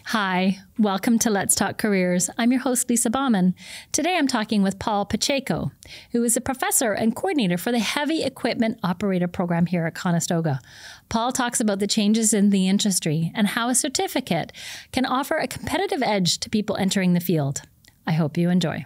Hi, welcome to Let's Talk Careers. I'm your host, Lisa Bauman. Today I'm talking with Paul Pacheco, who is a professor and coordinator for the Heavy Equipment Operator Program here at Conestoga. Paul talks about the changes in the industry and how a certificate can offer a competitive edge to people entering the field. I hope you enjoy.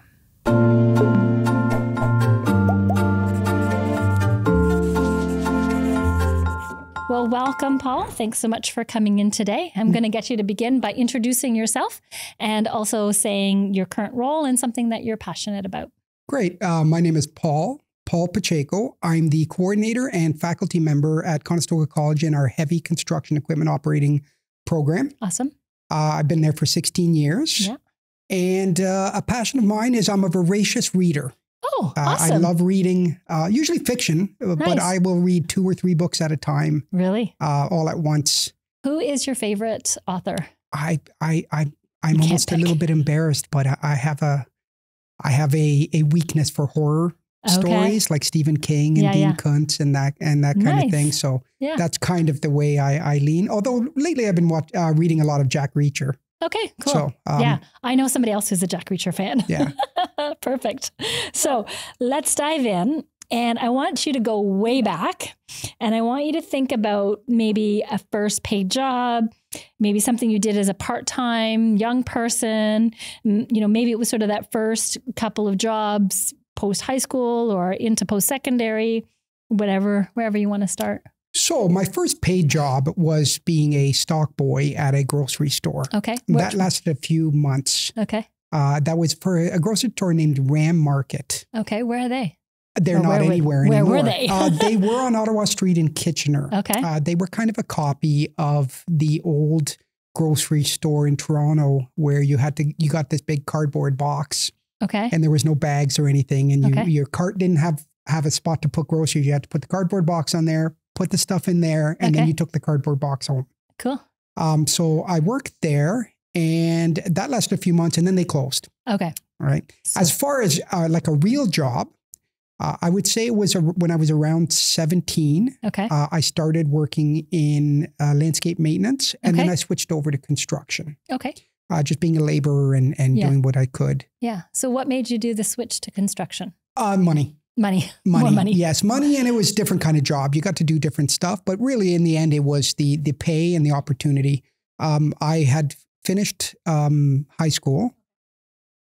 Well, welcome, Paul. Thanks so much for coming in today. I'm going to get you to begin by introducing yourself and also saying your current role and something that you're passionate about. Great. My name is Paul Pacheco. I'm the coordinator and faculty member at Conestoga College in our Heavy Construction Equipment Operating Program. Awesome. I've been there for 16 years. Yeah. And a passion of mine is I'm a voracious reader. Oh, awesome. I love reading, usually fiction, Nice. but I will read 2 or 3 books at a time. Really? All at once. Who is your favorite author? I'm almost a little bit embarrassed, but I have a weakness for horror stories like Stephen King and Dean Koontz and that kind of thing. So that's kind of the way I lean. Although lately I've been reading a lot of Jack Reacher. Okay, cool. So, yeah, I know somebody else who's a Jack Reacher fan. Yeah. Perfect. So let's dive in. And I want you to go way back. And I want you to think about maybe a first paid job, maybe something you did as a part-time young person. You know, maybe it was sort of that first couple of jobs post-high school or into post-secondary, wherever you want to start. So my first paid job was being a stock boy at a grocery store. Okay. That lasted a few months. Okay. That was for a grocery store named Ram Market. Okay. Where are they? They're not anywhere anymore. Where were they? They were on Ottawa Street in Kitchener. Okay. They were kind of a copy of the old grocery store in Toronto where you got this big cardboard box. Okay. And there was no bags or anything. And your cart didn't have a spot to put groceries. You had to put the cardboard box on there, put the stuff in there, and then you took the cardboard box home. Cool. So I worked there and that lasted a few months and then they closed. Okay. All right. So, as far as like a real job, I would say it was when I was around 17. Okay. I started working in landscape maintenance and then I switched over to construction. Okay. Just being a laborer and doing what I could. Yeah. So what made you do the switch to construction? Money. Money. More money. Yes, money. And it was a different kind of job. You got to do different stuff. But really, in the end, it was the pay and the opportunity. I had finished high school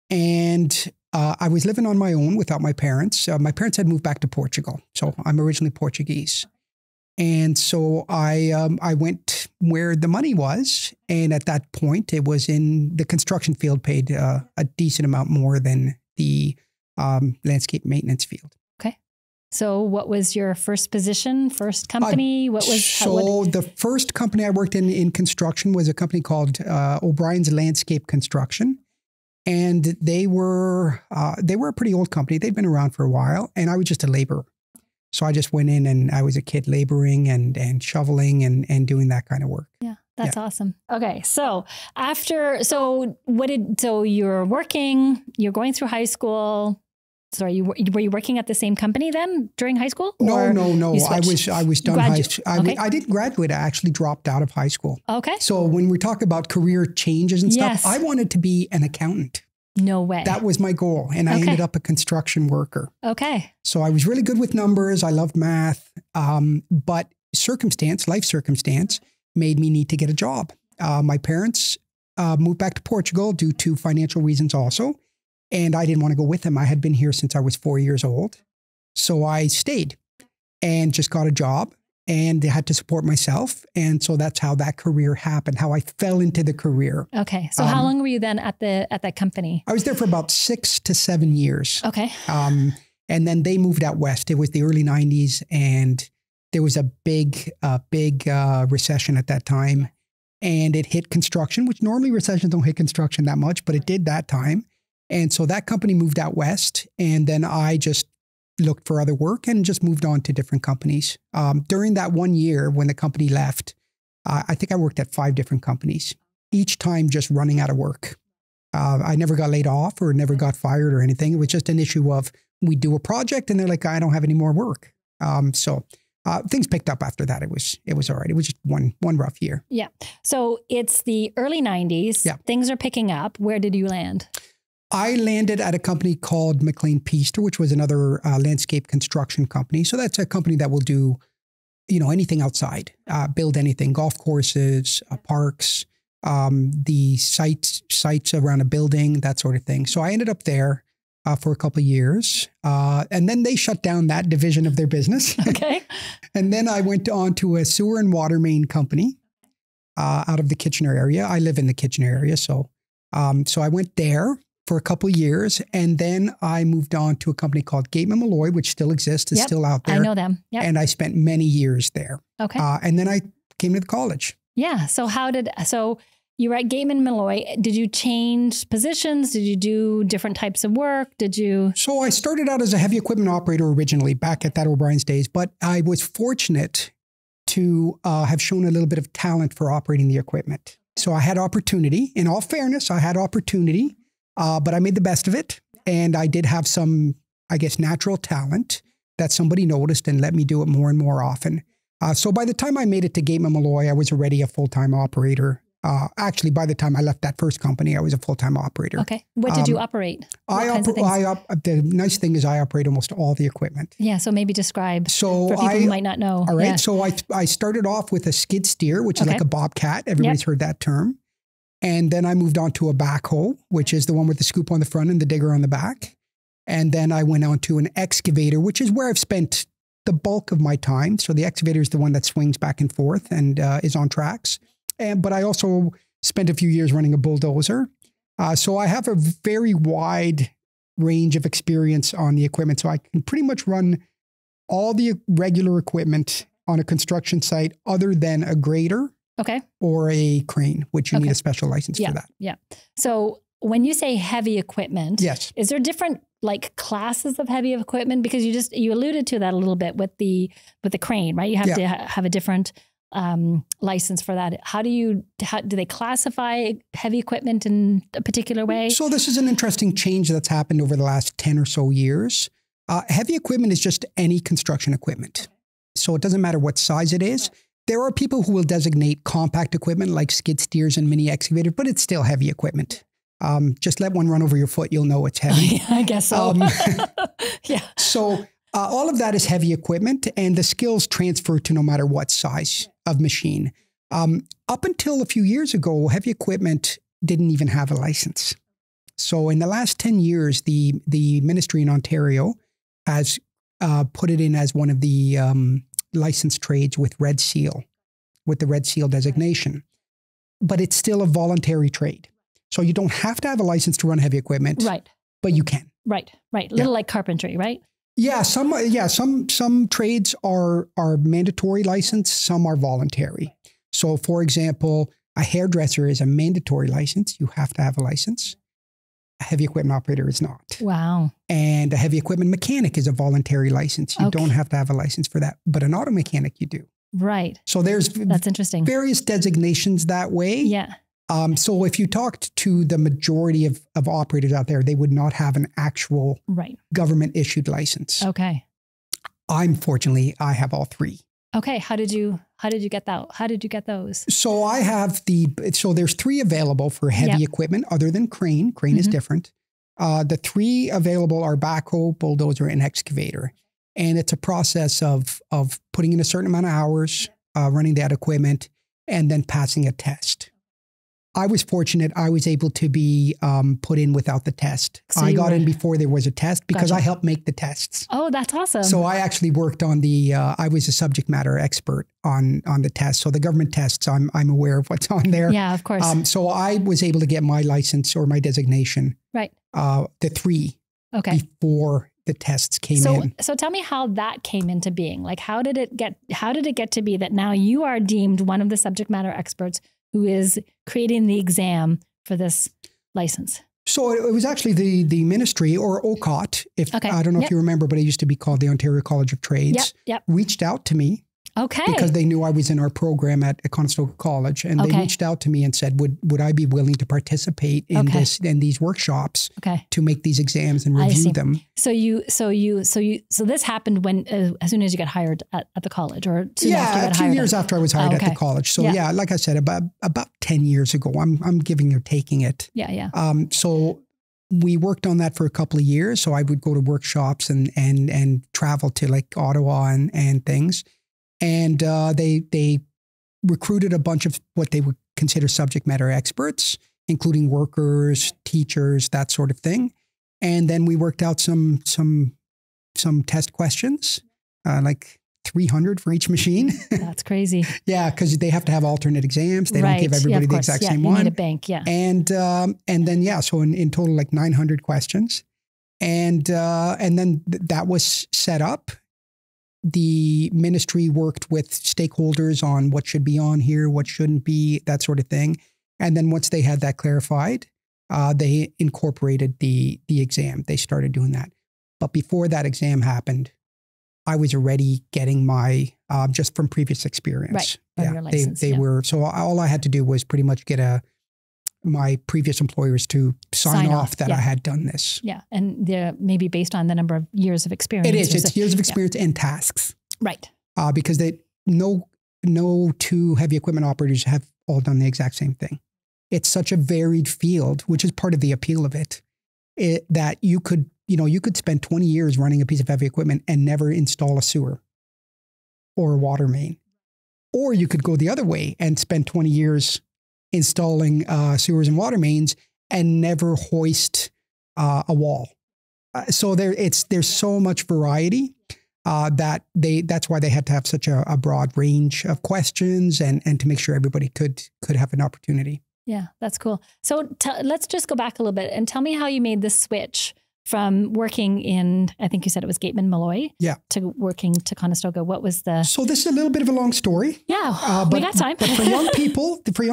and I was living on my own without my parents. My parents had moved back to Portugal. So I'm originally Portuguese. And so I went where the money was. And at that point, it was in the construction field, paid a decent amount more than the landscape maintenance field. Okay. So what was your first position, first company? The first company I worked in construction was a company called O'Brien's Landscape Construction. And they were a pretty old company. They'd been around for a while. And I was just a laborer. So I just went in and I was a kid laboring and shoveling and doing that kind of work. Yeah. That's awesome. Okay. So you're working, you're going through high school. Sorry, were you working at the same company then during high school? No. I was done high school. I didn't graduate. I actually dropped out of high school. Okay. So when we talk about career changes and stuff, I wanted to be an accountant. No way. That was my goal. And I ended up a construction worker. Okay. So I was really good with numbers. I loved math. But life circumstance made me need to get a job. My parents moved back to Portugal due to financial reasons also. And I didn't want to go with them. I had been here since I was 4 years old. So I stayed and just got a job and had to support myself. And so that's how that career happened, how I fell into the career. Okay. So how long were you then at that company? I was there for about 6 to 7 years. Okay. And then they moved out west. It was the early 90s and there was a big recession at that time. And it hit construction, which normally recessions don't hit construction that much, but it did that time. And so that company moved out west. And then I just looked for other work and just moved on to different companies. During that 1 year when the company left, I think I worked at 5 different companies, each time just running out of work. I never got laid off or never got fired or anything. It was just an issue of we do a project and they're like, I don't have any more work. So things picked up after that. It was all right. It was just one rough year. Yeah. So it's the early 90s. Yeah. Things are picking up. Where did you land? I landed at a company called McLean Peaster, which was another landscape construction company. So that's a company that will do, anything outside, build anything, golf courses, parks, the sites around a building, that sort of thing. So I ended up there for a couple of years. And then they shut down that division of their business. Okay. And then I went on to a sewer and water main company out of the Kitchener area. I live in the Kitchener area. So I went there for a couple of years, and then I moved on to a company called Gateman Malloy, which still exists, is still out there. I know them. Yep. And I spent many years there. Okay. And then I came to the college. Yeah. So you were at Gateman Malloy. Did you change positions? Did you do different types of work? So I started out as a heavy equipment operator originally back at that O'Brien's days, but I was fortunate to have shown a little bit of talent for operating the equipment. So I had opportunity. In all fairness, I had opportunity. But I made the best of it. And I did have some, I guess, natural talent that somebody noticed and let me do it more and more often. So by the time I made it to Gateman Malloy, I was already a full-time operator. Actually, by the time I left that first company, I was a full-time operator. Okay. What did you operate? The nice thing is I operate almost all the equipment. Yeah. So maybe describe for people who might not know. All right. Yeah. So I started off with a skid steer, which is like a bobcat. Everybody's heard that term. And then I moved on to a backhoe, which is the one with the scoop on the front and the digger on the back. And then I went on to an excavator, which is where I've spent the bulk of my time. So the excavator is the one that swings back and forth and is on tracks. But I also spent a few years running a bulldozer. So I have a very wide range of experience on the equipment. So I can pretty much run all the regular equipment on a construction site other than a grader. Okay. Or a crane, which you need a special license for that. Yeah. So when you say heavy equipment, yes, is there different classes of heavy equipment? Because you alluded to that a little bit with the crane, right? You have to have a different license for that. How do they classify heavy equipment in a particular way? So this is an interesting change that's happened over the last 10 or so years. Heavy equipment is just any construction equipment. So it doesn't matter what size it is. There are people who will designate compact equipment like skid steers and mini excavators, but it's still heavy equipment. Just let one run over your foot, you'll know it's heavy. I guess so. Yeah. So all of that is heavy equipment, and the skills transfer to no matter what size of machine. Up until a few years ago, heavy equipment didn't even have a license. So in the last 10 years, the ministry in Ontario has put it in as one of the licensed trades with Red Seal, with the Red Seal designation. But it's still a voluntary trade. So you don't have to have a license to run heavy equipment. Right. But you can. Right. Little like carpentry, right? Yeah, some trades are mandatory license, some are voluntary. So for example, a hairdresser is a mandatory license. You have to have a license. A heavy equipment operator is not. Wow. And a heavy equipment mechanic is a voluntary license. You don't have to have a license for that, but an auto mechanic you do. Right. So that's interesting. Various designations that way. Yeah. So if you talked to the majority of operators out there, they would not have an actual government issued license. Okay. Fortunately, I have all three. Okay. How did you get that? How did you get those? So I have there's three available for heavy equipment other than crane. Crane is different. The three available are backhoe, bulldozer, and excavator. And it's a process of putting in a certain amount of hours, running that equipment, and then passing a test. I was fortunate. I was able to be put in without the test. So I got in before there was a test because I helped make the tests. Oh, that's awesome. So I actually worked on I was a subject matter expert on the test. So the government tests, I'm aware of what's on there. Yeah, of course. So I was able to get my license or my designation. Right. The three. Okay. Before the tests came in. So tell me how that came into being. Like, how did it get to be that now you are deemed one of the subject matter experts who is creating the exam for this license? So it was actually the ministry, or OCOT, I don't know if you remember, but it used to be called the Ontario College of Trades, reached out to me Okay. Because they knew I was in our program at Conestoga College, and they reached out to me and said, "Would I be willing to participate in these workshops to make these exams and review them?" So this happened when as soon as you got hired at the college, or soon after you got hired? 2 years after I was hired at the college. So like I said, about 10 years ago. I'm giving or taking it. Yeah. So we worked on that for a couple of years. So I would go to workshops and travel to like Ottawa and things. And they recruited a bunch of what they would consider subject matter experts, including workers, teachers, that sort of thing. And then we worked out some test questions, like 300 for each machine. That's crazy. Yeah, because they have to have alternate exams. They don't give everybody the exact same one. You need a bank, And then so in total like 900 questions, and then that was set up. The ministry worked with stakeholders on what should be on here, what shouldn't be, that sort of thing. And then once they had that clarified, they incorporated the exam. They started doing that. But before that exam happened, I was already getting my, just from previous experience. Right. Yeah, your license, they were, so all I had to do was pretty much get my previous employers to sign off that I had done this. Yeah. And they're maybe based on the number of years of experience. It is. It's years of experience and tasks. Right. Because no two heavy equipment operators have all done the exact same thing. It's such a varied field, which is part of the appeal of it, that you could spend 20 years running a piece of heavy equipment and never install a sewer or a water main. Or you could go the other way and spend 20 years installing sewers and water mains and never hoist a wall. So there's so much variety that's why they had to have such a broad range of questions and to make sure everybody could have an opportunity. Yeah, that's cool. So let's just go back a little bit and tell me how you made this switch from working in, I think you said it was Gateman Malloy, to working to Conestoga. What was the... So this is a little bit of a long story. Yeah, we got time. But for young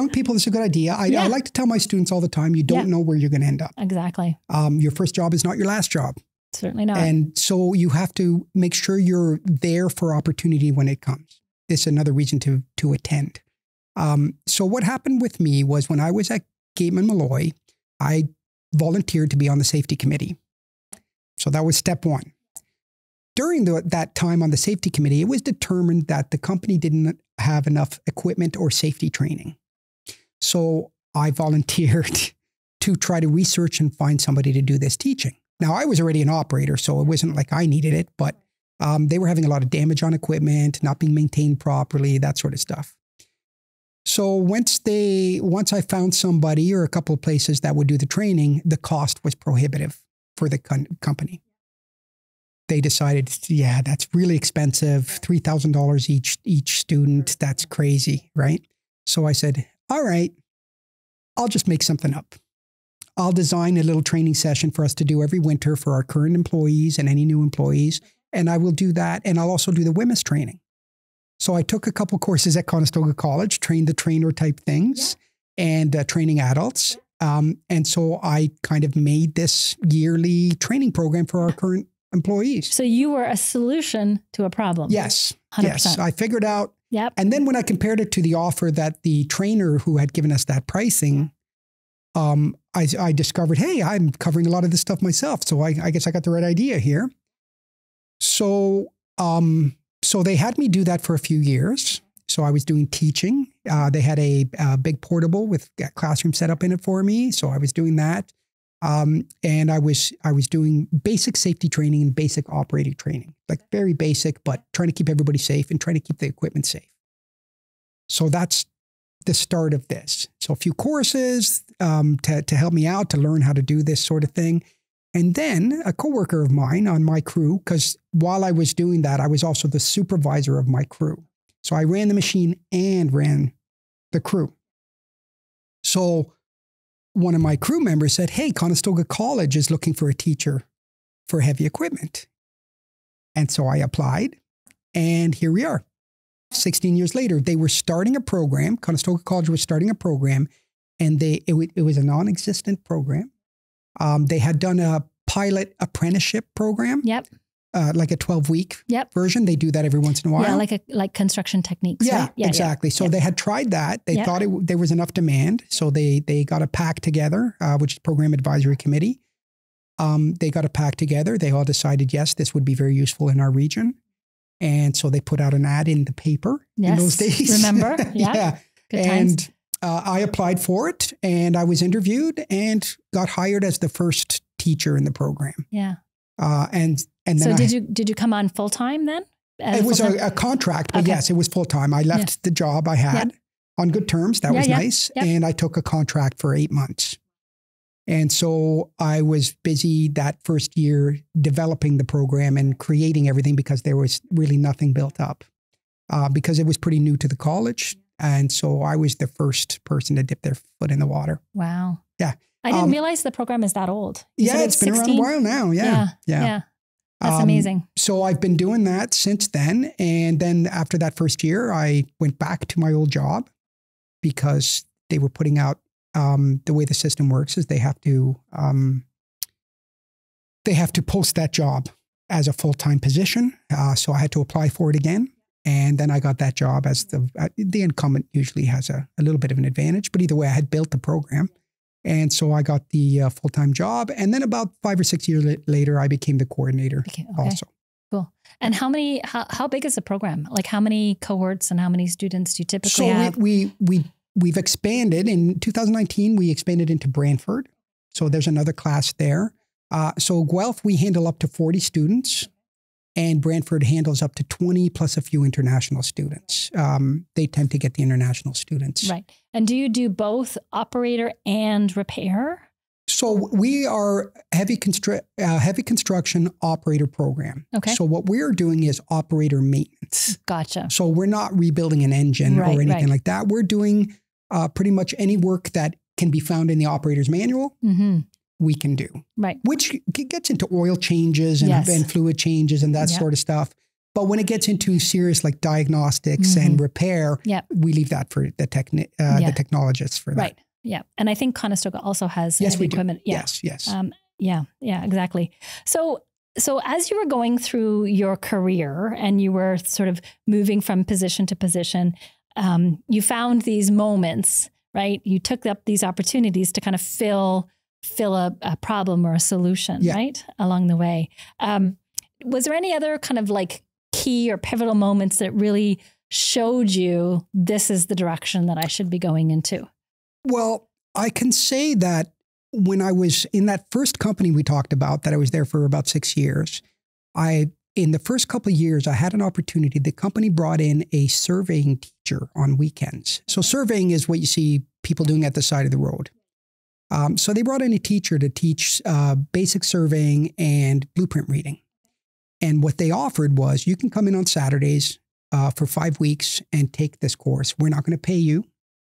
people, this is a good idea. I like to tell my students all the time, you don't know where you're going to end up. Exactly. Your first job is not your last job. Certainly not. And so you have to make sure you're there for opportunity when it comes. It's another reason to attend. So what happened with me was when I was at Gateman Malloy, I volunteered to be on the safety committee. So that was step one. During that time on the safety committee, it was determined that the company didn't have enough equipment or safety training. So I volunteered to try to research and find somebody to do this teaching. Now, I was already an operator, so it wasn't like I needed it, but they were having a lot of damage on equipment, not being maintained properly, that sort of stuff. So once I found somebody or a couple of places that would do the training, the cost was prohibitive for the company. They decided, that's really expensive, $3,000 each student. That's crazy, right? So I said, all right, I'll just make something up. I'll design a little training session for us to do every winter for our current employees and any new employees. And I will do that. And I'll also do the women's training. So I took a couple courses at Conestoga College, trained the trainer type things and training adults. And so I kind of made this yearly training program for our current employees. So you were a solution to a problem. Yes. 100%. Yes. I figured out. Yep. And then when I compared it to the offer that the trainer who had given us that pricing, I discovered, hey, I'm covering a lot of this stuff myself. So I guess I got the right idea here. So they had me do that for a few years. So I was doing teaching. They had a big portable with a classroom set up in it for me. So I was doing that. And I was doing basic safety training and basic operating training, like very basic, but trying to keep everybody safe and trying to keep the equipment safe. So that's the start of this. So a few courses to help me out to learn how to do this sort of thing. And then a coworker of mine on my crew, because while I was doing that, I was also the supervisor of my crew. So I ran the machine and ran the crew. So one of my crew members said, hey, Conestoga College is looking for a teacher for heavy equipment. And so I applied, and here we are. 16 years later, they were starting a program. Conestoga College was starting a program, and it was a non-existent program. They had done a pilot apprenticeship program. Yep. like a 12-week Yep. version. They do that every once in a while. Yeah, like construction techniques. Yeah, right? Yeah, exactly. So they had tried that. They Yeah. thought there was enough demand. So they got a pack together, which is Program Advisory Committee. They got a pack together. They all decided, yes, this would be very useful in our region. And so they put out an ad in the paper in those days. Remember? Yeah. Yeah. Good times. And I applied for it and I was interviewed and got hired as the first teacher in the program. Yeah. And then So did you come on full time then? It was a contract, but yes, it was full time. I left the job I had on good terms. That was nice. Yep. And I took a contract for 8 months. And so I was busy that first year developing the program and creating everything because there was really nothing built up because it was pretty new to the college. And so I was the first person to dip their foot in the water. Wow. Yeah. I didn't realize the program is that old. It's been 16? Around a while now. Yeah. That's amazing. So I've been doing that since then. And then after that first year, I went back to my old job because they were putting out the way the system works is they have to post that job as a full-time position. So I had to apply for it again. And then I got that job as the incumbent usually has a little bit of an advantage. But either way, I had built the program. And so I got the full-time job. And then about 5 or 6 years later, I became the coordinator also. Cool. And how big is the program? Like how many cohorts and how many students do you typically have? We've expanded. In 2019, we expanded into Brantford. So there's another class there. So Guelph, we handle up to 40 students. And Brantford handles up to 20 plus a few international students. They tend to get the international students. Right. And do you do both operator and repair? So we are heavy construction operator program. Okay. So what we're doing is operator maintenance. Gotcha. So we're not rebuilding an engine or anything like that. We're doing pretty much any work that can be found in the operator's manual. Mm-hmm. We can do. Right. Which gets into oil changes and fluid changes and that sort of stuff. But when it gets into serious like diagnostics and repair, we leave that for the technologists for that. Right. Yeah. And I think Conestoga also has heavy equipment. Yeah. Yes. Yeah, exactly. So as you were going through your career and you were sort of moving from position to position, you found these moments, right? You took up these opportunities to kind of fill a problem or a solution, right? Along the way. Was there any other kind of like key or pivotal moments that really showed you this is the direction that I should be going into? Well, I can say that when I was in that first company we talked about, that I was there for about 6 years, in the first couple of years, I had an opportunity. The company brought in a surveying teacher on weekends. So surveying is what you see people doing at the side of the road. So they brought in a teacher to teach basic surveying and blueprint reading. And what they offered was you can come in on Saturdays for 5 weeks and take this course. We're not going to pay you,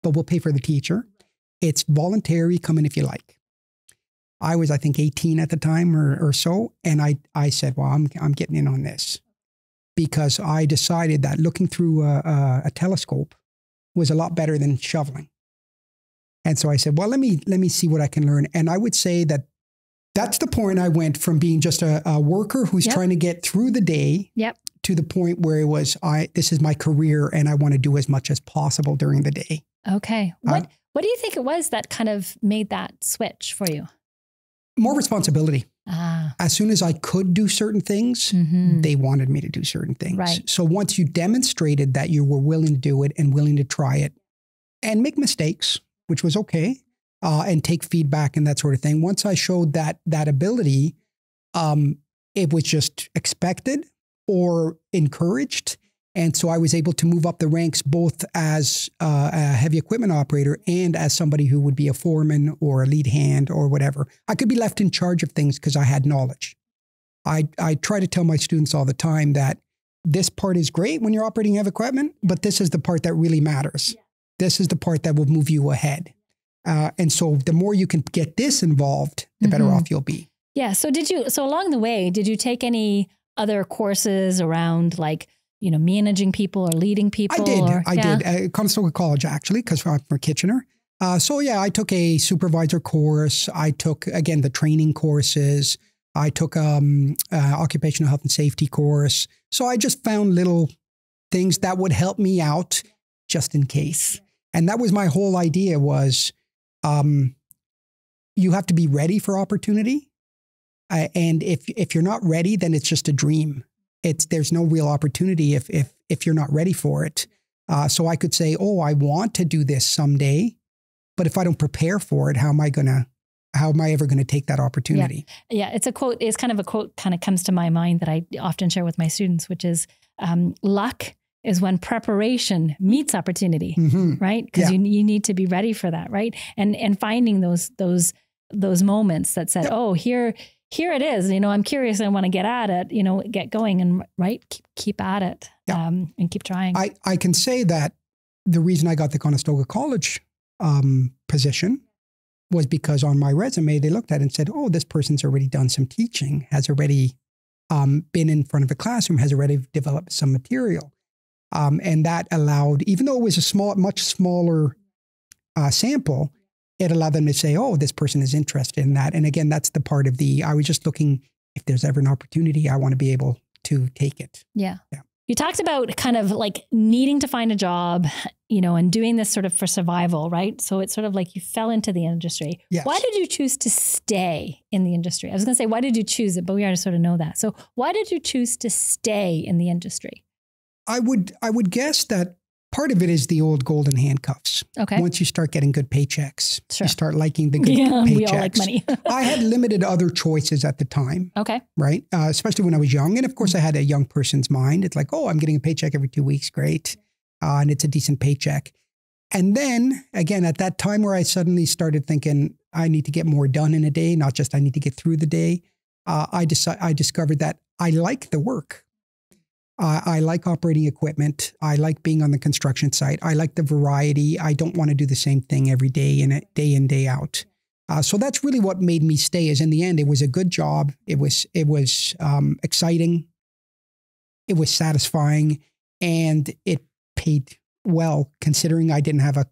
but we'll pay for the teacher. It's voluntary. Come in if you like. I was, I think, 18 at the time or so. And I said, well, I'm getting in on this because I decided that looking through a telescope was a lot better than shoveling. And so I said, well, let me see what I can learn. And I would say that that's the point I went from being just a worker who's trying to get through the day to the point where it was, this is my career and I want to do as much as possible during the day. Okay. What do you think it was that kind of made that switch for you? More responsibility. As soon as I could do certain things, they wanted me to do certain things. Right. So once you demonstrated that you were willing to do it and willing to try it and make mistakes, which was okay, and take feedback and that sort of thing. Once I showed that ability, it was just expected or encouraged. And so I was able to move up the ranks both as a heavy equipment operator and as somebody who would be a foreman or a lead hand or whatever. I could be left in charge of things because I had knowledge. I try to tell my students all the time that this part is great when you're operating heavy equipment, but this is the part that really matters. This is the part that will move you ahead. And so the more you can get this involved, the better off you'll be. Yeah. So along the way, did you take any other courses around like, managing people or leading people? I did. At Conestoga College, actually, because I'm from Kitchener. I took a supervisor course. I took, again, the training courses. I took occupational health and safety course. So I just found little things that would help me out just in case. And that was my whole idea was you have to be ready for opportunity. And if you're not ready, then it's just a dream. There's no real opportunity if you're not ready for it. So I could say, oh, I want to do this someday, but if I don't prepare for it, how am I ever going to take that opportunity? Yeah. It's a quote. It's kind of a quote kind of comes to my mind that I often share with my students, which is luck is when preparation meets opportunity, right? Because you need to be ready for that, right? And finding those moments that said, oh, here it is. I'm curious. I want to get at it. Get going and keep at it and keep trying. I can say that the reason I got the Conestoga College position was because on my resume they looked at it and said, "Oh, this person's already done some teaching, has already been in front of a classroom, has already developed some material." And that allowed, even though it was much smaller sample, it allowed them to say, oh, this person is interested in that. And again, that's the part of I was just looking, if there's ever an opportunity, I want to be able to take it. Yeah. You talked about kind of like needing to find a job, and doing this sort of for survival, right? So it's sort of like you fell into the industry. Yes. Why did you choose to stay in the industry? I was going to say, why did you choose it? But we already sort of know that. So why did you choose to stay in the industry? I would guess that part of it is the old golden handcuffs. Okay. Once you start getting good paychecks, sure. You start liking the good paychecks. We all like money. I had limited other choices at the time. Okay. Right. Especially when I was young. And of course I had a young person's mind. It's like, oh, I'm getting a paycheck every 2 weeks. Great. And it's a decent paycheck. And then again, at that time where I suddenly started thinking I need to get more done in a day, not just I need to get through the day. I discovered that I like the work. I like operating equipment. I like being on the construction site. I like the variety. I don't want to do the same thing every day day in, day out. So that's really what made me stay. Is in the end, it was a good job. It was exciting. It was satisfying, and it paid well. Considering I didn't have a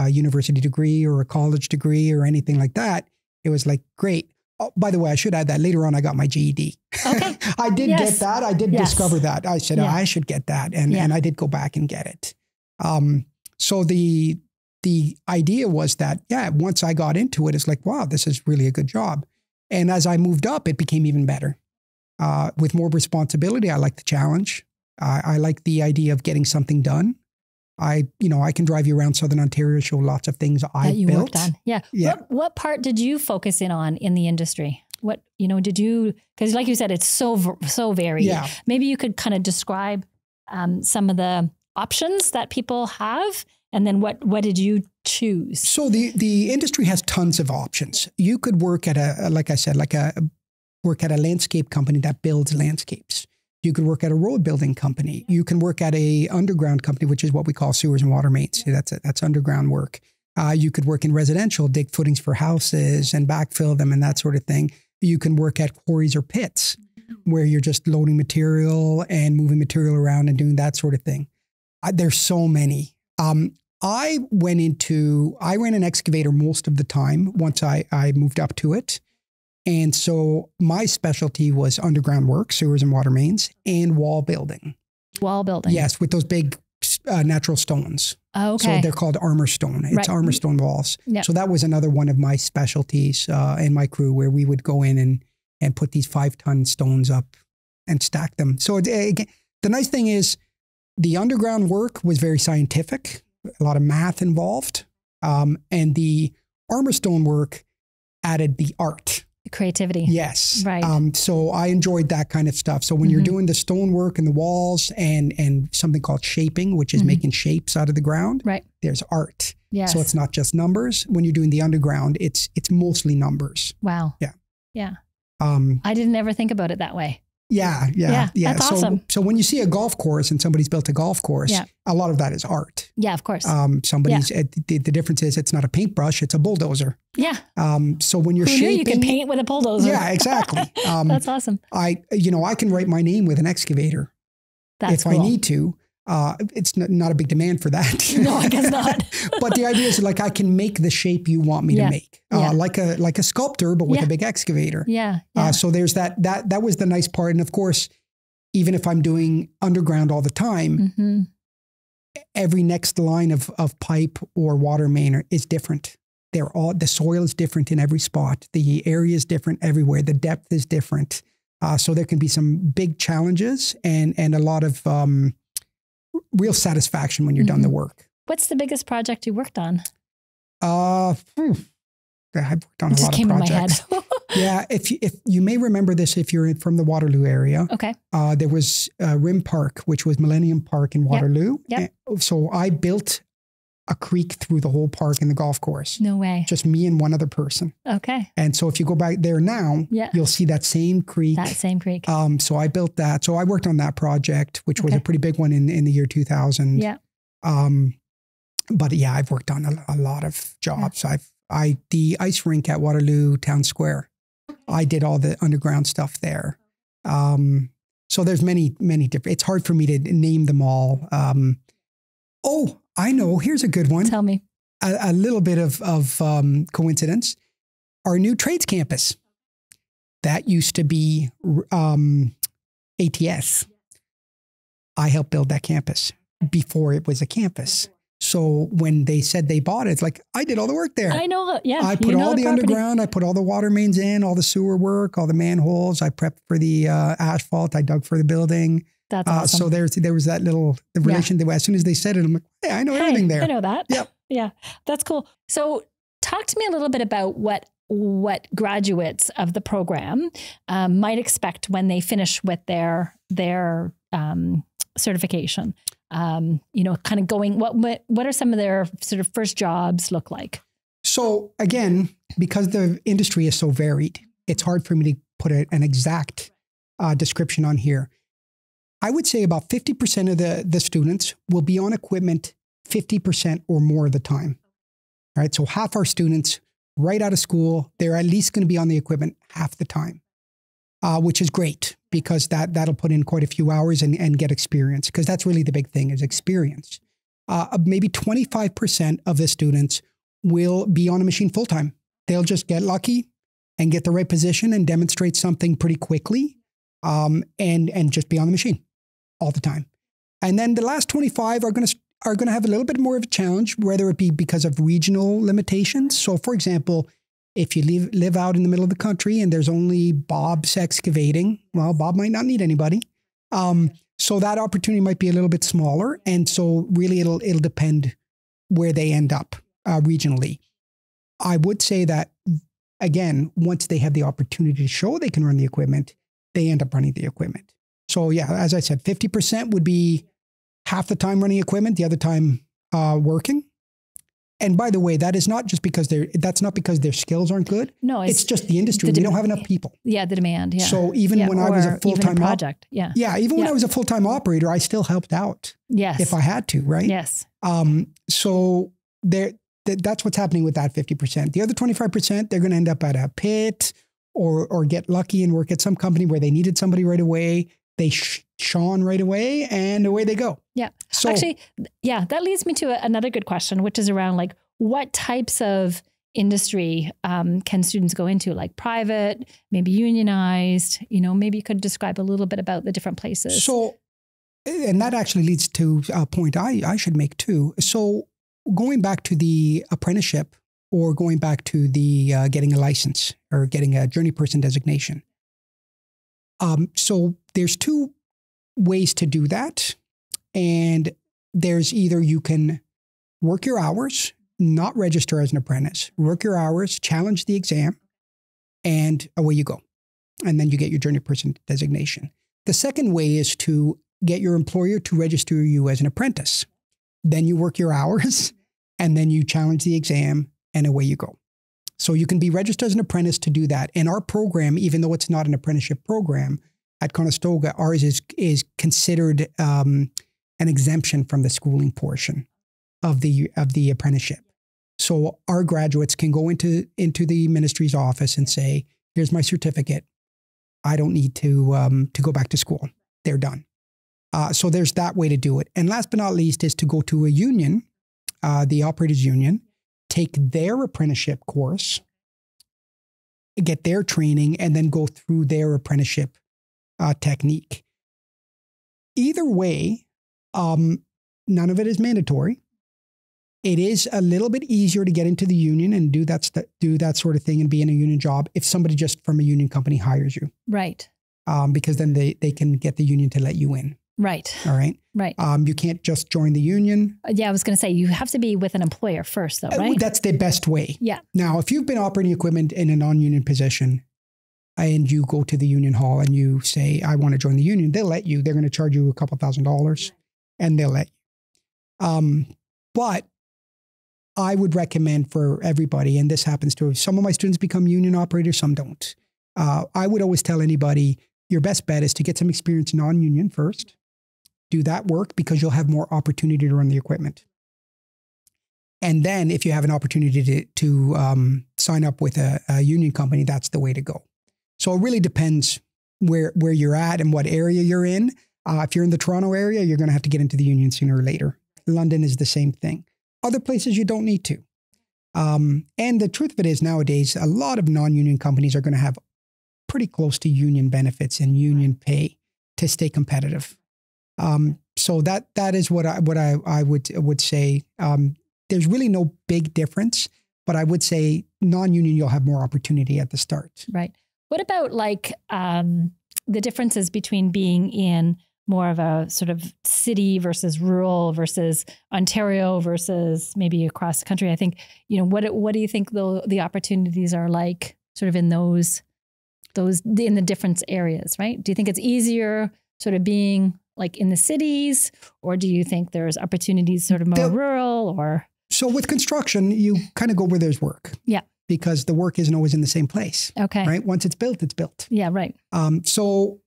university degree or a college degree or anything like that, it was like great. Oh, by the way, I should add that later on I got my GED. Okay. I did get that. I did discover that. I said, I should get that. And I did go back and get it. So the idea was that, once I got into it, it's like, wow, this is really a good job. And as I moved up, it became even better. With more responsibility, I like the challenge. I like the idea of getting something done. I can drive you around Southern Ontario, show lots of things I built. Worked on. Yeah. What part did you focus in on in the industry? What, did you, because like you said, it's so varied. Yeah. Maybe you could kind of describe some of the options that people have, and then what did you choose? So the industry has tons of options. You could work at work at a landscape company that builds landscapes. You could work at a road building company. You can work at a underground company, which is what we call sewers and water mains. That's underground work. You could work in residential, dig footings for houses and backfill them and that sort of thing. You can work at quarries or pits where you're just loading material and moving material around and doing that sort of thing. There's so many. I ran an excavator most of the time once I moved up to it. And so my specialty was underground work, sewers and water mains, and wall building. Wall building. Yes, with those big natural stones. Oh, okay. So they're called armor stone. It's armor stone walls. Yep. So that was another one of my specialties in my crew, where we would go in and put these 5-ton stones up and stack them. So the nice thing is the underground work was very scientific, a lot of math involved. And the armor stone work added the art. Creativity. Yes. Right. So I enjoyed that kind of stuff. So when you're doing the stonework and the walls and something called shaping, which is making shapes out of the ground, right, there's art. Yes. So it's not just numbers. When you're doing the underground, it's mostly numbers. Wow. Yeah. Yeah. I didn't ever think about it that that way. Yeah. That's awesome. So when you see a golf course and somebody's built a golf course, a lot of that is art. Yeah, of course. The difference is it's not a paintbrush, it's a bulldozer. Yeah. So when you're shaping, you can paint with a bulldozer. Yeah, exactly. That's awesome. I can write my name with an excavator if I need to. It's not a big demand for that. No, I guess not. But the idea is like, I can make the shape you want me to make, like a sculptor, but with a big excavator. Yeah. So there's that was the nice part. And of course, even if I'm doing underground all the time, every next line of pipe or water main is different. The soil is different in every spot. The area is different everywhere. The depth is different. So there can be some big challenges and a lot of real satisfaction when you're done the work. What's the biggest project you worked on? I've worked on a lot of projects. Yeah, if you may remember this, if you're from the Waterloo area. Okay. There was Rim Park, which was Millennium Park in Waterloo. Yep. So I built a creek through the whole park and the golf course. No way. Just me and one other person. Okay. And so if you go back there now, you'll see that same creek. That same creek. So I built that. So I worked on that project, which was a pretty big one in the year 2000. Yeah. But yeah, I've worked on a lot of jobs. The ice rink at Waterloo Town Square, I did all the underground stuff there. So there's many different, it's hard for me to name them all. Oh, I know. Here's a good one. Tell me. A little bit of coincidence. Our new trades campus. That used to be ATS. I helped build that campus before it was a campus. So when they said they bought it, it's like, I did all the work there. I know. Yeah. I put all the underground. I put all the water mains in, all the sewer work, all the manholes. I prepped for the asphalt. I dug for the building. That's awesome. So there was that little relation. As soon as they said it, I'm like, hey, I know everything there. I know that. Yep. Yeah. That's cool. So talk to me a little bit about what graduates of the program might expect when they finish with their certification. Kind of going, what are some of their sort of first jobs look like? So again, because the industry is so varied, it's hard for me to put an exact description on here. I would say about 50% of the students will be on equipment 50% or more of the time. All right. So half our students right out of school, they're at least going to be on the equipment half the time, which is great because that'll put in quite a few hours and get experience, because that's really the big thing is experience. Maybe 25% of the students will be on a machine full time. They'll just get lucky and get the right position and demonstrate something pretty quickly and just be on the machine all the time. And then the last 25 are going to have a little bit more of a challenge, whether it be because of regional limitations. So for example, if you live out in the middle of the country and there's only Bob's excavating, well, Bob might not need anybody. So that opportunity might be a little bit smaller. And so really it'll depend where they end up regionally. I would say that, again, once they have the opportunity to show they can run the equipment, they end up running the equipment. So yeah, as I said, 50% would be half the time running equipment, the other time working. And by the way, that is not just because that's not because their skills aren't good. No, it's just the industry. We don't have enough people. Yeah, the demand. Yeah. So even when I was a full-time project, when I was a full-time operator, I still helped out. Yes. If I had to, right? Yes. So that's what's happening with that 50%. The other 25%, they're going to end up at a pit or get lucky and work at some company where they needed somebody right away. They shone right away and away they go. Yeah. So actually, yeah, that leads me to another good question, which is around like what types of industry can students go into, like private, maybe unionized, maybe you could describe a little bit about the different places. So, and that actually leads to a point I should make too. So going back to the apprenticeship or going back to the getting a license or getting a journey person designation. So there's two ways to do that. And there's either you can work your hours, not register as an apprentice, work your hours, challenge the exam, and away you go. And then you get your journey person designation. The second way is to get your employer to register you as an apprentice. Then you work your hours and then you challenge the exam and away you go. So you can be registered as an apprentice to do that. And our program, even though it's not an apprenticeship program at Conestoga, ours is considered an exemption from the schooling portion of the apprenticeship. So our graduates can go into the ministry's office and say, "Here's my certificate. I don't need to go back to school. They're done." So there's that way to do it. And last but not least is to go to a union, the operators union, take their apprenticeship course, get their training, and then go through their apprenticeship technique. Either way, none of it is mandatory. It is a little bit easier to get into the union and do that sort of thing and be in a union job if somebody just from a union company hires you. Right. Because then they can get the union to let you in. Right. All right. Right. You can't just join the union. Yeah, I was going to say, you have to be with an employer first, though, right? That's the best way. Yeah. Now, if you've been operating equipment in a non-union position and you go to the union hall and you say, I want to join the union, they'll let you. They're going to charge you a couple $1,000 and they'll let you. But I would recommend for everybody, and this happens to some of my students become union operators, some don't. I would always tell anybody, your best bet is to get some experience non-union first. Do that work because you'll have more opportunity to run the equipment. And then if you have an opportunity to sign up with a union company, that's the way to go. So it really depends where you're at and what area you're in. If you're in the Toronto area, you're going to have to get into the union sooner or later. London is the same thing. Other places you don't need to. And the truth of it is nowadays, a lot of non-union companies are going to have pretty close to union benefits and union pay to stay competitive. So that is what I would say. There's really no big difference, but I would say non-union, you'll have more opportunity at the start. Right. What about like the differences between being in more of a sort of city versus rural versus Ontario versus maybe across the country? I think, what do you think the opportunities are like sort of in those in the different areas, right? Do you think it's easier sort of being like in the cities, or do you think there's opportunities sort of more rural or? So with construction, you kind of go where there's work. Yeah. Because the work isn't always in the same place. Okay. Right? Once it's built, it's built. Yeah, right. So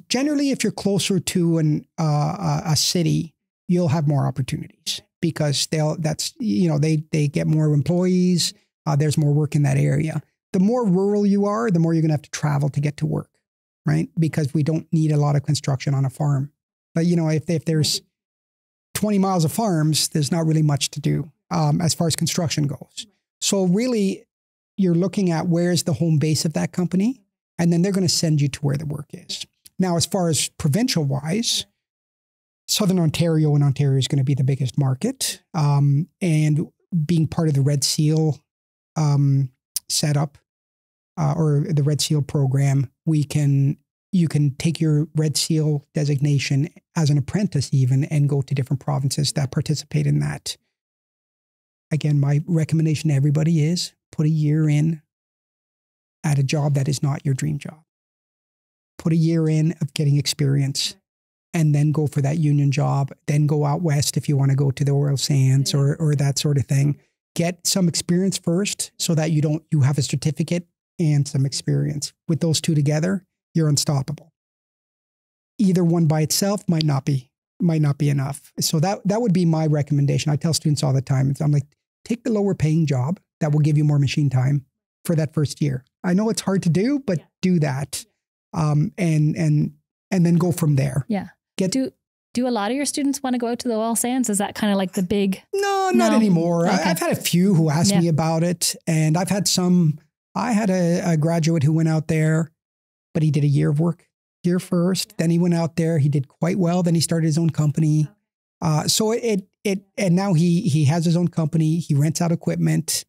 generally, if you're closer to a city, you'll have more opportunities because they get more employees. There's more work in that area. The more rural you are, the more you're going to have to travel to get to work, right? Because we don't need a lot of construction on a farm. But if there's 20 miles of farms, there's not really much to do as far as construction goes. So really, you're looking at where's the home base of that company, and then they're going to send you to where the work is. Now, as far as provincial-wise, Southern Ontario is going to be the biggest market. And being part of the Red Seal setup or the Red Seal program, you can take your Red Seal designation as an apprentice even and go to different provinces that participate in that. Again, my recommendation to everybody is put a year in at a job that is not your dream job. Put a year in of getting experience and then go for that union job. Then go out west if you want to go to the oil sands or that sort of thing. Get some experience first so that you have a certificate and some experience. With those two together, you're unstoppable. Either one by itself might not be enough. So that would be my recommendation. I tell students all the time, I'm like, take the lower paying job that will give you more machine time for that first year. I know it's hard to do, but do that. And then go from there. Yeah. Do a lot of your students want to go out to the oil sands? Is that kind of like the big? No, not anymore. Okay. I've had a few who asked me about it, and I've had some. I had a graduate who went out there, but he did a year of work here first. Then he went out there. He did quite well. Then he started his own company. And now he has his own company. He rents out equipment.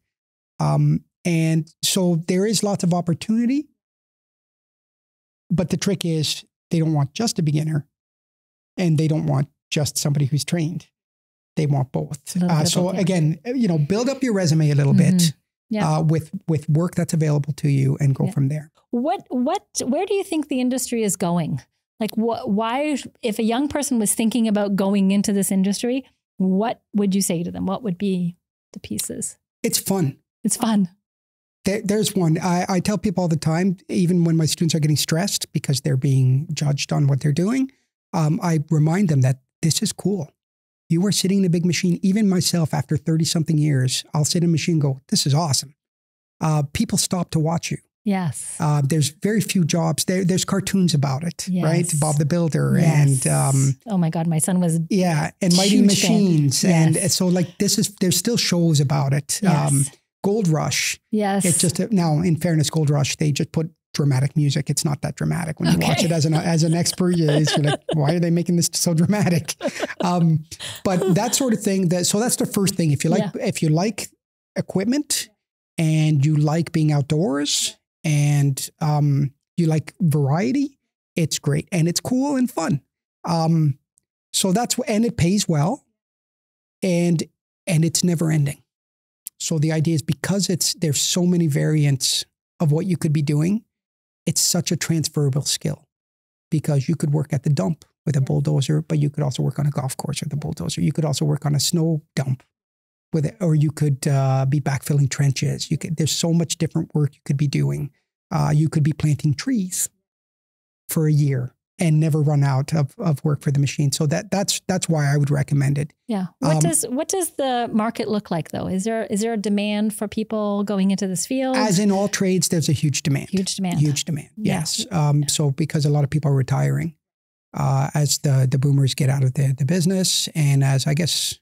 And so there is lots of opportunity. But the trick is they don't want just a beginner and they don't want just somebody who's trained. They want both. Again, build up your resume a little bit with work that's available to you and go from there. Where do you think the industry is going? Like why, if a young person was thinking about going into this industry, what would you say to them? What would be the pieces? It's fun. It's fun. There's one. I tell people all the time, even when my students are getting stressed because they're being judged on what they're doing, I remind them that this is cool. You are sitting in a big machine. Even myself, after 30-something years, I'll sit in a machine and go, this is awesome. People stop to watch you. Yes. There's very few jobs. There's cartoons about it, right? Bob the Builder and oh my God, my son was and Mighty Machines, and so like there's still shows about it. Yes. Gold Rush. Yes. It's just now, in fairness, Gold Rush, they just put dramatic music. It's not that dramatic when you watch it as an expert. You're like, why are they making this so dramatic? But that sort of thing. So that's the first thing. If you like equipment and you like being outdoors and you like variety, it's great and it's cool and fun. So and it pays well, and it's never ending. So the idea is because there's so many variants of what you could be doing, it's such a transferable skill, because you could work at the dump with a bulldozer, but you could also work on a golf course with a bulldozer. You could also work on a snow dump with it, or you could be backfilling trenches. There's so much different work you could be doing. You could be planting trees for a year and never run out of work for the machine. So that's why I would recommend it. Yeah. What does the market look like though? Is there a demand for people going into this field? As in all trades, there's a huge demand. Huge demand. Huge demand. Yes. So because a lot of people are retiring, as the boomers get out of the business, and as I guess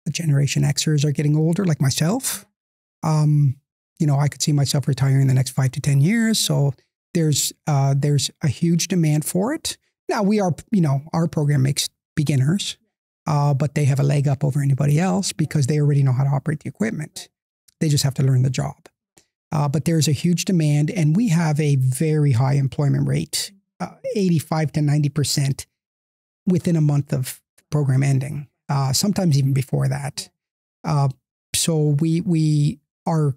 the Generation Xers are getting older, like myself, I could see myself retiring in the next 5 to 10 years. So there's a huge demand for it. Now our program makes beginners, but they have a leg up over anybody else because they already know how to operate the equipment. They just have to learn the job. But there's a huge demand, and we have a very high employment rate, 85 to 90% within a month of program ending, sometimes even before that. So we are,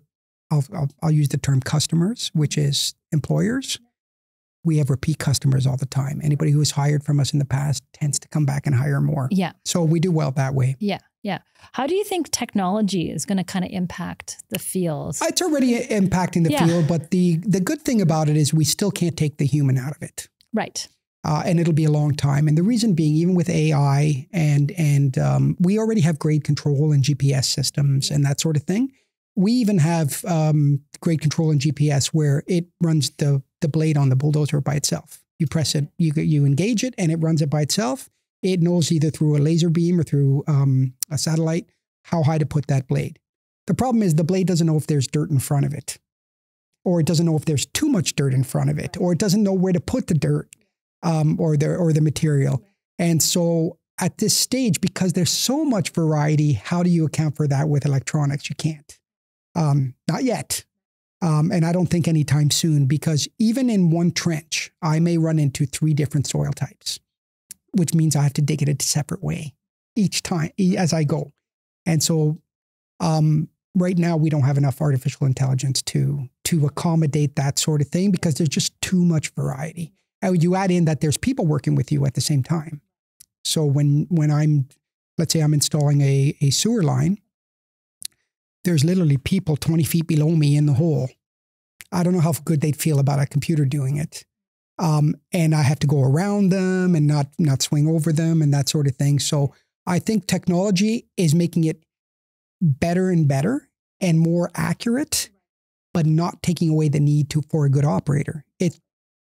I'll use the term customers, which is employers. We have repeat customers all the time. Anybody who was hired from us in the past tends to come back and hire more. Yeah. So we do well that way. Yeah. Yeah. How do you think technology is going to kind of impact the field? It's already impacting the field, but the good thing about it is we still can't take the human out of it. Right. And it'll be a long time. And the reason being, even with AI and we already have grade control and GPS systems and that sort of thing. We even have grade control and GPS where it runs the blade on the bulldozer by itself. You press it, you engage it, and it runs it by itself. It knows either through a laser beam or through a satellite how high to put that blade. The problem is the blade doesn't know if there's dirt in front of it, or it doesn't know if there's too much dirt in front of it, or it doesn't know where to put the dirt or the material. And so at this stage, because there's so much variety, how do you account for that with electronics? You can't. Not yet. And I don't think anytime soon, because even in one trench, I may run into 3 different soil types, which means I have to dig it a separate way each time as I go. And so right now we don't have enough artificial intelligence to accommodate that sort of thing, because there's just too much variety. And you add in that there's people working with you at the same time. So when let's say I'm installing a sewer line, there's literally people 20 feet below me in the hole. I don't know how good they'd feel about a computer doing it. And I have to go around them and not swing over them and that sort of thing. So I think technology is making it better and better and more accurate, but not taking away the need for a good operator.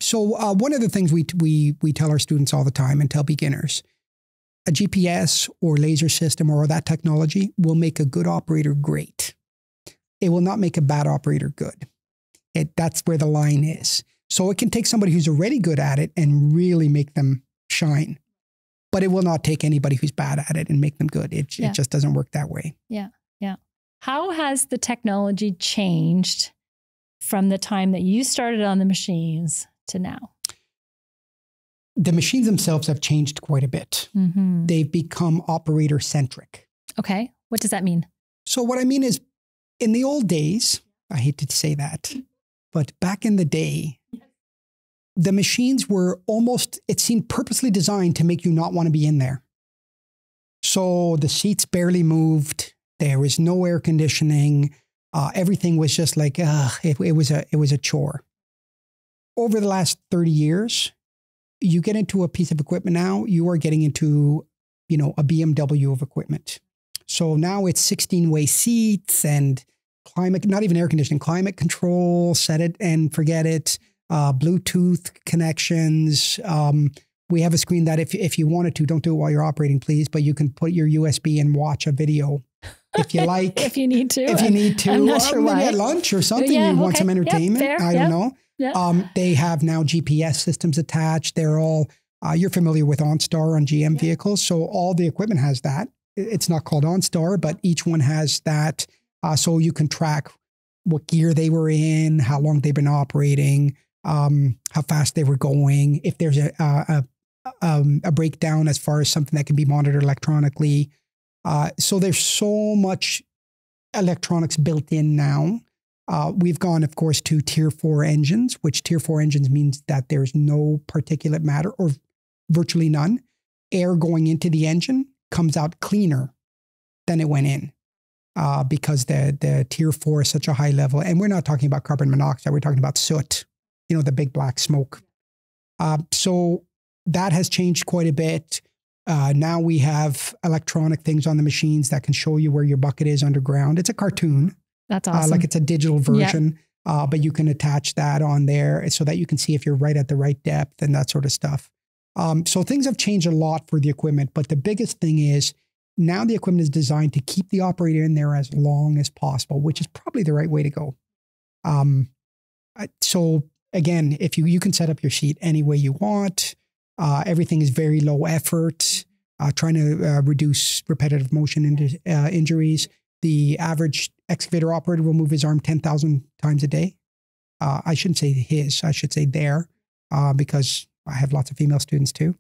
So one of the things we tell our students all the time and tell beginners, a GPS or laser system or that technology will make a good operator great. It will not make a bad operator good. That's where the line is. So it can take somebody who's already good at it and really make them shine. But it will not take anybody who's bad at it and make them good. It just doesn't work that way. Yeah, yeah. How has the technology changed from the time that you started on the machines to now? The machines themselves have changed quite a bit. Mm-hmm. They've become operator-centric. Okay. What does that mean? So what I mean is, in the old days, I hate to say that, but back in the day, the machines were it seemed purposely designed to make you not want to be in there. So the seats barely moved. There was no air conditioning. Everything was just like, it was a chore. Over the last 30 years, you get into a piece of equipment now, you are getting into, a BMW of equipment. So now it's 16-way seats and climate, not even air conditioning, climate control, set it and forget it, Bluetooth connections. We have a screen that if you wanted to, don't do it while you're operating, please, but you can put your USB and watch a video if you like. If you need to. If you need to. I'm not sure maybe why. at lunch or something, Yeah, you want some okay. entertainment. Yep, fair. I don't know. Yeah. They have now GPS systems attached. They're all, you're familiar with OnStar on GM vehicles. So all the equipment has that. It's not called OnStar, but each one has that. So you can track what gear they were in, how long they've been operating, how fast they were going, if there's a breakdown as far as something that can be monitored electronically. So there's so much electronics built in now. We've gone, of course, to Tier 4 engines, which Tier 4 engines means that there's no particulate matter or virtually none. Air going into the engine comes out cleaner than it went in because the Tier 4 is such a high level. And we're not talking about carbon monoxide. We're talking about soot, the big black smoke. So that has changed quite a bit. Now we have electronic things on the machines that can show you where your bucket is underground. It's a cartoon. That's awesome. Like it's a digital version, but you can attach that on there so that you can see if you're right at the right depth and that sort of stuff. So things have changed a lot for the equipment, but the biggest thing is now the equipment is designed to keep the operator in there as long as possible, which is probably the right way to go. So again, if you can set up your seat any way you want. Everything is very low effort, trying to reduce repetitive motion injuries. The average excavator operator will move his arm 10,000 times a day. I shouldn't say his, I should say their, because I have lots of female students too.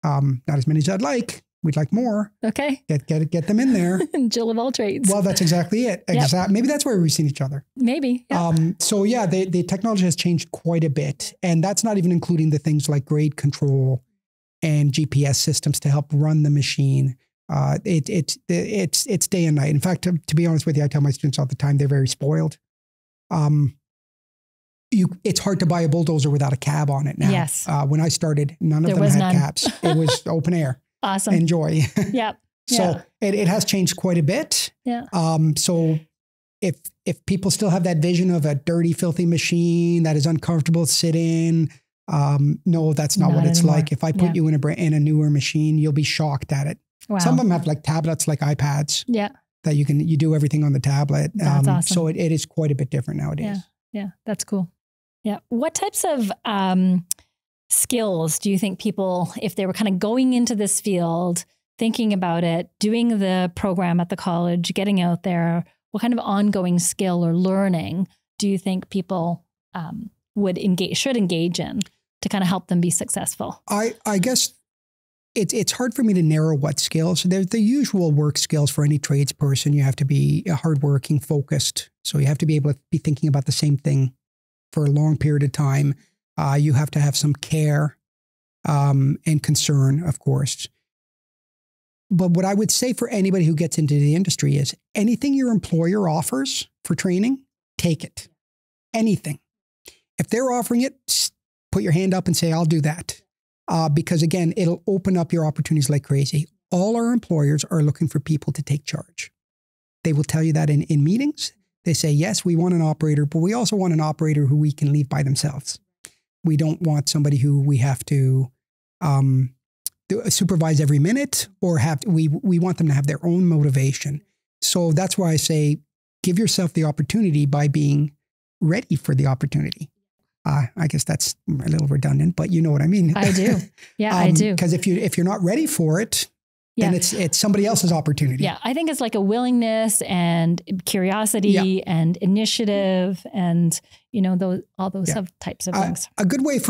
Not as many as I'd like. We'd like more. Okay. Get them in there. Jill of all trades. Well, that's exactly it. Yep. Maybe that's where we've seen each other. Maybe. Yeah. So yeah, the technology has changed quite a bit. And that's not even including the things like grade control and GPS systems to help run the machine. It's day and night. In fact, to be honest with you, I tell my students all the time, they're very spoiled. It's hard to buy a bulldozer without a cab on it now. Yes. When I started, none of them had cabs. It was open air. Awesome. Enjoy. Yep. So it has changed quite a bit. Yeah. So if people still have that vision of a dirty, filthy machine that is uncomfortable to sit in, no, that's not what it's anymore. Like. If I put you in a newer machine, you'll be shocked at it. Wow. Some of them have like tablets, like iPads. Yeah. That you do everything on the tablet. That's awesome. So it is quite a bit different nowadays. Yeah. That's cool. Yeah. What types of skills do you think people, if they were kind of going into this field, thinking about it, doing the program at the college, getting out there, what kind of ongoing skill or learning do you think people should engage in to kind of help them be successful? I guess it's hard for me to narrow what skills. There's the usual work skills for any tradesperson. You have to be hardworking, focused. So you have to be able to be thinking about the same thing for a long period of time. You have to have some care and concern, of course. But what I would say for anybody who gets into the industry is anything your employer offers for training, take it. Anything. If they're offering it, put your hand up and say, I'll do that. Because again, it'll open up your opportunities like crazy. All our employers are looking for people to take charge. They will tell you that in meetings. They say, yes, we want an operator, but we also want an operator who we can leave by themselves. We don't want somebody who we have to supervise every minute or we want them to have their own motivation. So that's why I say, give yourself the opportunity by being ready for the opportunity. I guess that's a little redundant, but you know what I mean. I do. Yeah, I do. Because if you're not ready for it, then it's somebody else's opportunity. Yeah, I think it's like a willingness and curiosity and initiative and all those types of things. A good way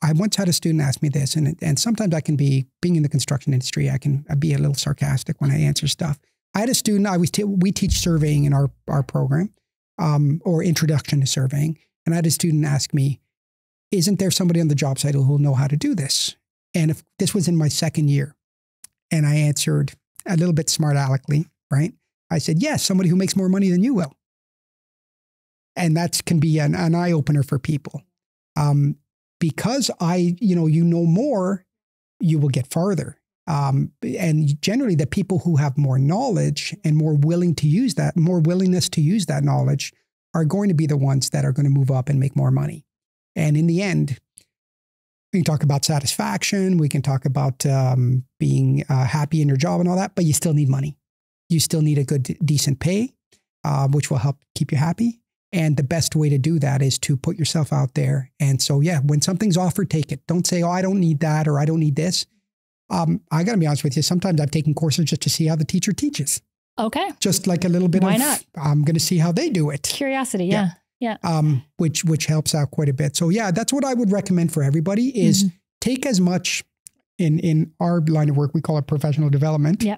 I once had a student ask me this, and sometimes I can being in the construction industry, I can be a little sarcastic when I answer stuff. I had a student, we teach surveying in our program, or introduction to surveying. And I had a student ask me, isn't there somebody on the job site who will know how to do this? And if this was in my second year, and I answered a little bit smart aleckly, right? I said, yes, somebody who makes more money than you will. And that can be an eye opener for people. Because you know more, you will get farther. And generally the people who have more knowledge and more willingness to use that knowledge are going to be the ones that are going to move up and make more money. And in the end, we can talk about satisfaction. We can talk about being happy in your job and all that, but you still need money. You still need a good, decent pay, which will help keep you happy. And the best way to do that is to put yourself out there. And so, yeah, when something's offered, take it. Don't say, oh, I don't need that, or I don't need this. I got to be honest with you. Sometimes I've taken courses just to see how the teacher teaches. Okay. Just like a little bit Why not? I'm going to see how they do it. Curiosity. Yeah. Yeah. Which helps out quite a bit. So yeah, that's what I would recommend for everybody is take as much in our line of work, we call it professional development. Yeah.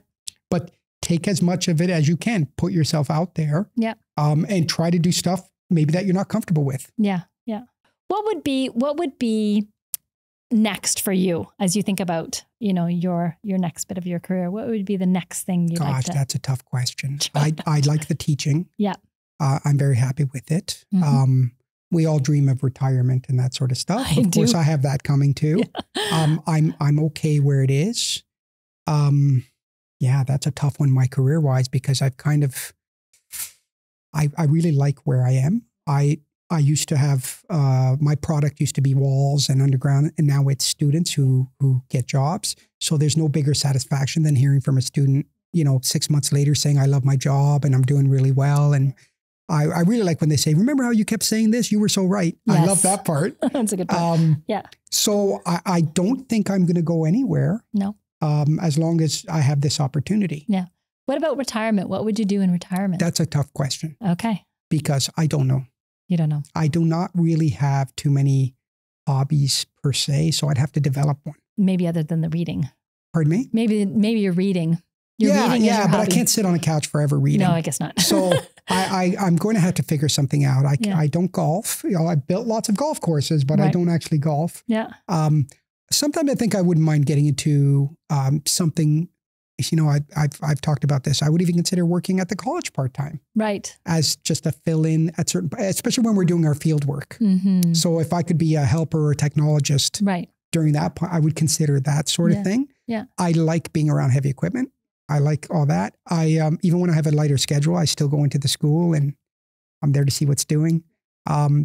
But take as much of it as you can. Put yourself out there. Yeah. And try to do stuff maybe that you're not comfortable with. Yeah. Yeah. What would be next for you as you think about, your next bit of your career? What would be the next thing you'd like to? Gosh, that's a tough question. I like the teaching. Yeah. I'm very happy with it. We all dream of retirement and that sort of stuff. Of course, I have that coming too. Yeah. I'm okay where it is. Yeah, that's a tough one, my career wise, because I've I really like where I am. I used to have, my product used to be walls and underground, and now it's students who get jobs. So there's no bigger satisfaction than hearing from a student, 6 months later saying, I love my job and I'm doing really well. And I really like when they say, remember how you kept saying this? You were so right. Yes. I love that part. That's a good part. Yeah. So I don't think I'm going to go anywhere. No. As long as I have this opportunity. Yeah. What about retirement? What would you do in retirement? That's a tough question. Okay. Because I don't know. You don't know. I do not really have too many hobbies per se, so I'd have to develop one. Maybe other than the reading. Pardon me? Maybe you're reading. Yeah, but I can't sit on a couch forever reading. No, I guess not. So I'm going to have to figure something out. I don't golf. I built lots of golf courses, but I don't actually golf. Yeah. Sometimes I think I wouldn't mind getting into something. I've talked about this. I would even consider working at the college part-time. Right. As just a fill-in at certain, especially when we're doing our field work. Mm-hmm. So if I could be a helper or a technologist during that point, I would consider that sort of thing. Yeah. I like being around heavy equipment. I like all that. Even when I have a lighter schedule, I still go into the school and I'm there to see what's doing.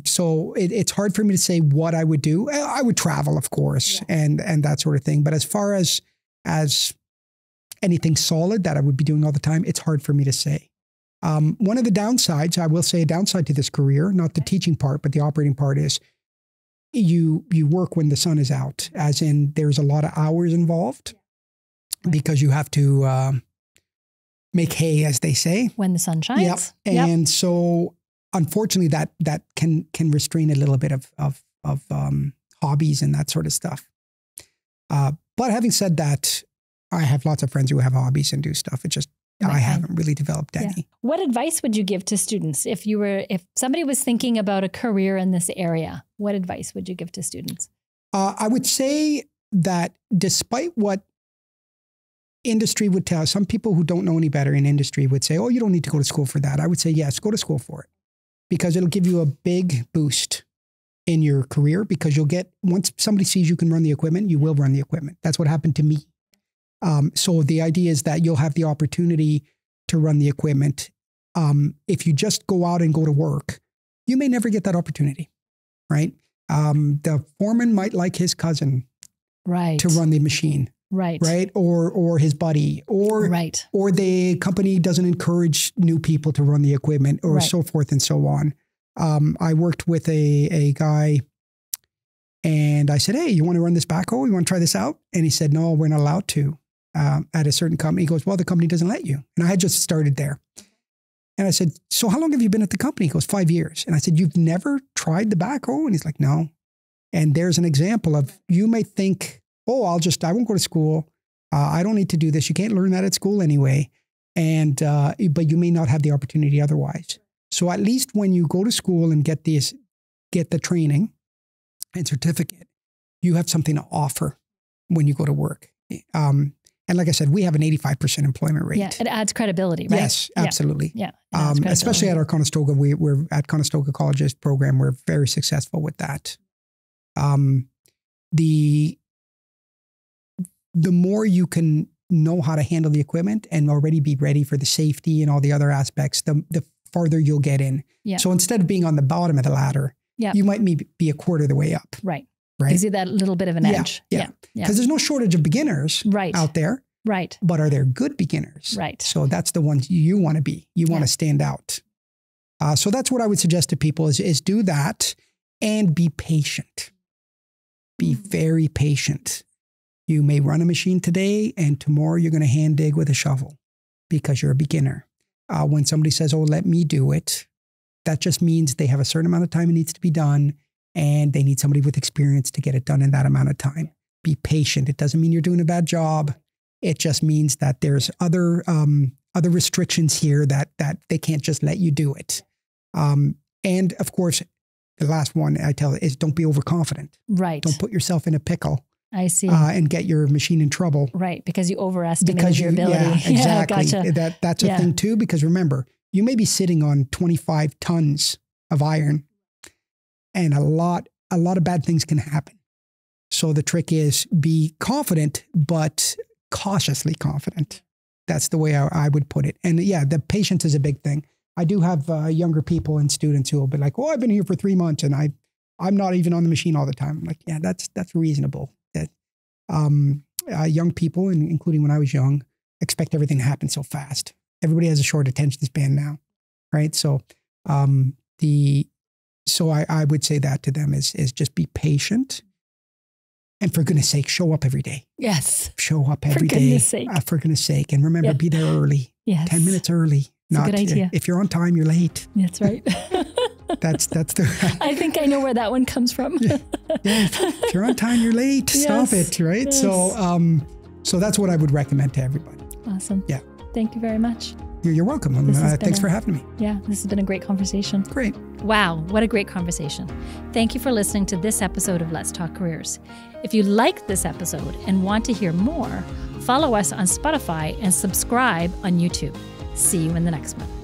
So it's hard for me to say what I would do. I would travel, of course, and that sort of thing. But as far as anything solid that I would be doing all the time, it's hard for me to say. One of the downsides, I will say a downside to this career, not the teaching part, but the operating part is you work when the sun is out, as in there's a lot of hours involved because you have to make hay, as they say. When the sun shines. Yep. And so unfortunately that can restrain a little bit of hobbies and that sort of stuff. But having said that, I have lots of friends who have hobbies and do stuff. It's just, I haven't really developed any. Yeah. What advice would you give to students if somebody was thinking about a career in this area? What advice would you give to students? I would say that despite what industry would tell, some people who don't know any better in industry would say, oh, you don't need to go to school for that. I would say, yes, go to school for it because it'll give you a big boost in your career because once somebody sees you can run the equipment, you will run the equipment. That's what happened to me. So the idea is that you'll have the opportunity to run the equipment. If you just go out and go to work, you may never get that opportunity, right? The foreman might like his cousin to run the machine, right? Or his buddy, or the company doesn't encourage new people to run the equipment, or so forth and so on. I worked with a guy. And I said, hey, you want to run this backhoe? You want to try this out? And he said, no, we're not allowed to at a certain company. He goes, well, the company doesn't let you. And I had just started there. And I said, so how long have you been at the company? He goes, 5 years. And I said, you've never tried the backhoe? And he's like, no. And there's an example of, you may think, oh, I won't go to school. I don't need to do this. You can't learn that at school anyway. And, but you may not have the opportunity otherwise. So at least when you go to school and get the training and certificate, you have something to offer when you go to work. And like I said, we have an 85% employment rate. Yeah, it adds credibility, right? Yes, absolutely. Yeah. Especially at our Conestoga, we're at Conestoga College's program, we're very successful with that. The the more you can know how to handle the equipment and already be ready for the safety and all the other aspects, the farther you'll get in. Yeah. So instead of being on the bottom of the ladder, you might be a quarter of the way up. Right. Right. Gives you that little bit of an edge. Yeah. Because there's no shortage of beginners out there. Right. But are there good beginners? Right. So that's the ones you want to be. You want to stand out. So that's what I would suggest to people is do that and be patient. Be very patient. You may run a machine today and tomorrow you're going to hand dig with a shovel because you're a beginner. When somebody says, oh, let me do it, that just means they have a certain amount of time it needs to be done and they need somebody with experience to get it done in that amount of time. Be patient. It doesn't mean you're doing a bad job. It just means that there's other restrictions here that they can't just let you do it. And of course, the last one I tell is don't be overconfident. Right. Don't put yourself in a pickle. I see. And get your machine in trouble. Right. Because you overestimated your ability. Yeah, exactly. Yeah, gotcha. That's a thing too, because remember, you may be sitting on 25 tons of iron and a lot of bad things can happen. So the trick is be confident, but cautiously confident. That's the way I would put it. And yeah, the patience is a big thing. I do have younger people and students who will be like, oh, I've been here for 3 months and I'm not even on the machine all the time. I'm like, yeah, that's reasonable. That young people, and including when I was young, expect everything to happen so fast. Everybody has a short attention span now, right? So I would say that to them is just be patient. And for goodness sake, show up every day. Yes. Show up every day. For goodness sake. And remember, be there early. Yes. 10 minits early. That's a good idea. If you're on time, you're late. That's right. That's the... I think I know where that one comes from. If you're on time, you're late. Stop it, right? Yes. So that's what I would recommend to everybody. Awesome. Yeah. Thank you very much. You're welcome. Thanks for having me. Yeah, this has been a great conversation. Great. Wow, what a great conversation. Thank you for listening to this episode of Let's Talk Careers. If you liked this episode and want to hear more, follow us on Spotify and subscribe on YouTube. See you in the next one.